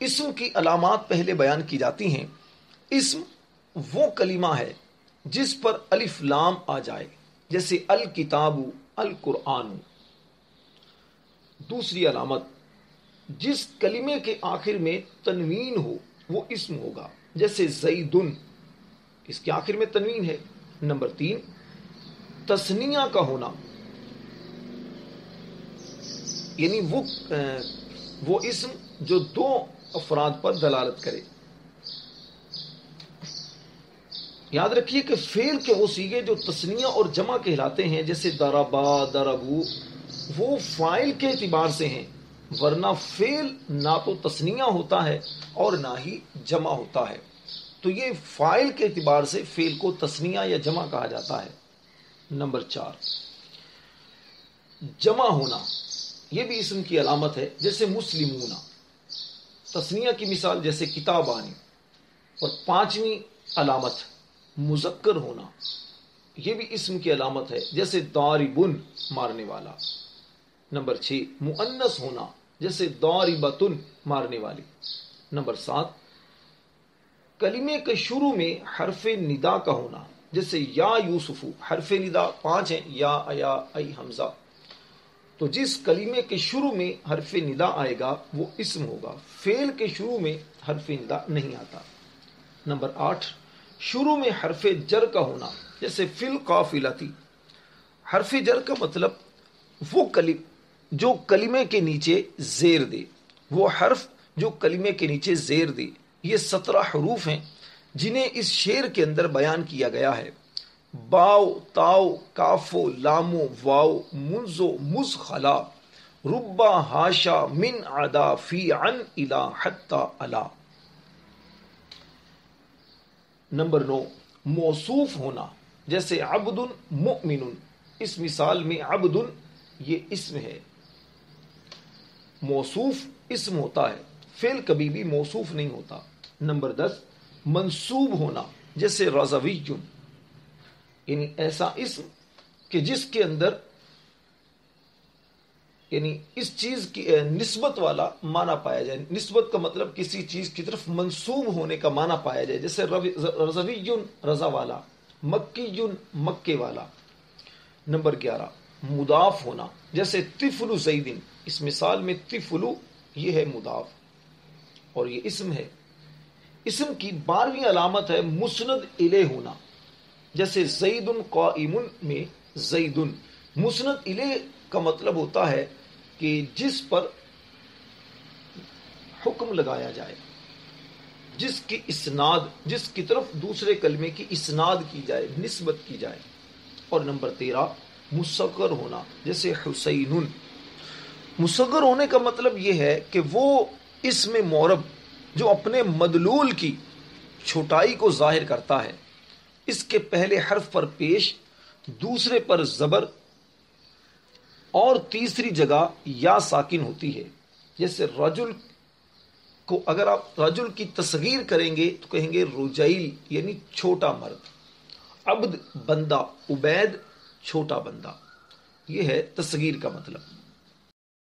اسم کی علامات پہلے بیان کی جاتی ہیں. اسم وہ کلمہ ہے جس پر الف لام آ جائے، جیسے الکتاب، القرآن. دوسری علامت، جس کلمے کے آخر میں تنوین ہو وہ اسم ہوگا، جیسے زیدن، اس کے آخر میں تنوین ہے. نمبر 3، تثنیہ کا ہونا، یعنی وہ اسم جو 2 افراد پر دلالت کرے. یاد رکھیے کہ فعل کے وہ صیغے جو تثنیہ اور جمع کہلاتے ہیں، جیسے ضربا، ضربو، وہ فاعل کے اعتبار سے ہیں، ورنہ فعل نہ تو تثنیہ ہوتا ہے اور نہ ہی جمع ہوتا ہے. تو یہ فاعل کے اعتبار سے فعل کو تثنیہ یا جمع کہا جاتا ہے. نمبر 4، جمع ہونا، یہ بھی اسم کی علامت ہے، جیسے مسلمون. تثنیہ کی مثال جیسے کتابانی. اور 5ویں علامت، مذکر ہونا، یہ بھی اسم کی علامت ہے، جیسے ضاربن، مارنے والا. نمبر 6، مؤنث ہونا، جیسے ضاربتن، مارنے والی. نمبر 7، کلمے کے شروع میں حرف ندا کا ہونا، جیسے یا یوسف. حرف ندا 5 ہیں، یا، ایا، ای، حمزہ. تو جس کلمے کے شروع میں حرف ندا آئے گا وہ اسم ہوگا. فعل کے شروع میں حرف ندا نہیں آتا. نمبر 8، شروع میں حرف جر کا ہونا، جیسے فی القافلۃ. حرف جر کا مطلب وہ جو کلمے کے نیچے زیر دے، وہ حرف جو کلمے کے نیچے زیر دے. یہ 17 حروف ہیں جنہیں اس شعر کے اندر بیان کیا گیا ہے. باؤ، تاؤ، کافو، لامو، واؤ، منزو، مز، خلا، ربا، ہاشا، من، عدا، فی، عن، الا، حتی، الا. نمبر 9، موصوف ہونا، جیسے عبد، مؤمن. اس مثال میں عبد یہ اسم ہے. موصوف اسم ہوتا ہے، فعل کبھی بھی موصوف نہیں ہوتا. نمبر 10، منصوب ہونا، جیسے رضوی، یعنی ایسا اسم کہ جس کے اندر یعنی اس چیز کی نسبت والا معنی پایا جائے. نسبت کا مطلب کسی چیز کی طرف منسوب ہونے کا معنی پایا جائے، جیسے رضوی، رضا والا، مکی، مکے والا. نمبر 11، مضاف ہونا، جیسے طفل زید. اس مثال میں طفل یہ ہے مضاف اور یہ اسم ہے. اسم کی 12ویں علامت ہے مسند الیہ ہونا، جیسے زید قائم میں زید. مسند الیہ کا مطلب ہوتا ہے کہ جس پر حکم لگایا جائے، جس کی اسناد، جس کی طرف دوسرے کلمے کی اسناد کی جائے، نسبت کی جائے. اور نمبر 13، مصغر ہونا، جیسے حسین. مصغر ہونے کا مطلب یہ ہے کہ وہ اسم معرب جو اپنے مدلول کی چھوٹائی کو ظاہر کرتا ہے، اس کے پہلے حرف پر پیش، دوسرے پر زبر اور تیسری جگہ یا ساکن ہوتی ہے. جیسے رجل کو اگر آپ رجل کی تصغیر کریں گے تو کہیں گے رجیل، یعنی چھوٹا مرد. عبد، بندہ. عبید، چھوٹا بندہ. یہ ہے تصغیر کا مطلب.